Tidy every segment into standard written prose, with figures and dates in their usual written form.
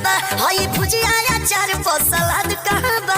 बा हई भुजिया अचार पर सलाद कहाँ बा।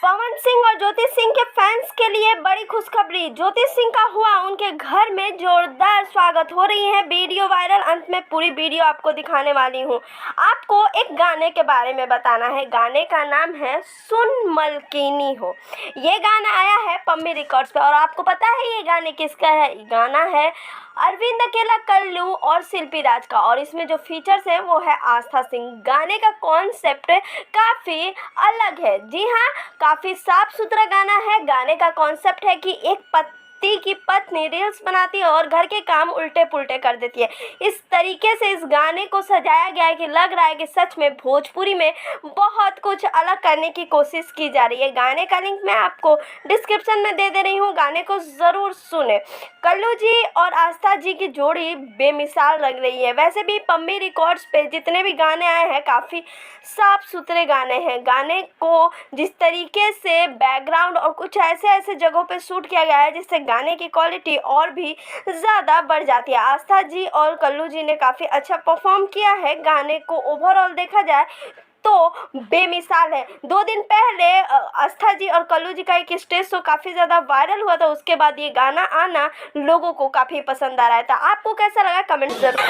पवन सिंह और ज्योति सिंह के फैंस के लिए बड़ी खुशखबरी। ज्योति सिंह का हुआ उनके घर में जोरदार स्वागत। हो रही है वीडियो वायरल। अंत में पूरी वीडियो आपको दिखाने वाली हूँ। आपको एक गाने के बारे में बताना है। गाने का नाम है सुन मलकिनी हो। ये गाना आया है पम्मी रिकॉर्ड्स पे। और आपको पता है ये गाने किसका है? ये गाना है अरविंद अकेला, कल्लू और शिल्पी राज का। और इसमें जो फीचर्स है वो है आस्था सिंह। गाने का कॉन्सेप्ट काफ़ी अलग है। जी हाँ, काफ़ी साफ सुथरा गाना है। गाने का कॉन्सेप्ट है कि एक पति की पत्नी रील्स बनाती है और घर के काम उल्टे पुल्टे कर देती है। इस तरीके से इस गाने को सजाया गया है कि लग रहा है कि सच में भोजपुरी में बहुत कुछ अलग करने की कोशिश की जा रही है। गाने का लिंक मैं आपको डिस्क्रिप्शन में दे रही हूँ। गाने को ज़रूर सुने। कल्लू जी और आस्था जी की जोड़ी बेमिसाल लग रही है। वैसे भी पम्मी रिकॉर्ड्स पे जितने भी गाने आए हैं काफ़ी साफ सुथरे गाने हैं। गाने को जिस तरीके से बैकग्राउंड और कुछ ऐसे जगहों पे शूट किया गया है जिससे गाने की क्वालिटी और भी ज़्यादा बढ़ जाती है। आस्था जी और कल्लू जी ने काफ़ी अच्छा परफॉर्म किया है। गाने को ओवरऑल देखा जाए तो बेमिसाल है। 2 दिन पहले आस्था जी और कल्लू जी का एक स्टेज शो काफ़ी ज़्यादा वायरल हुआ था। उसके बाद ये गाना आना लोगों को काफ़ी पसंद आ रहा था। आपको कैसा लगा कमेंट जरूर।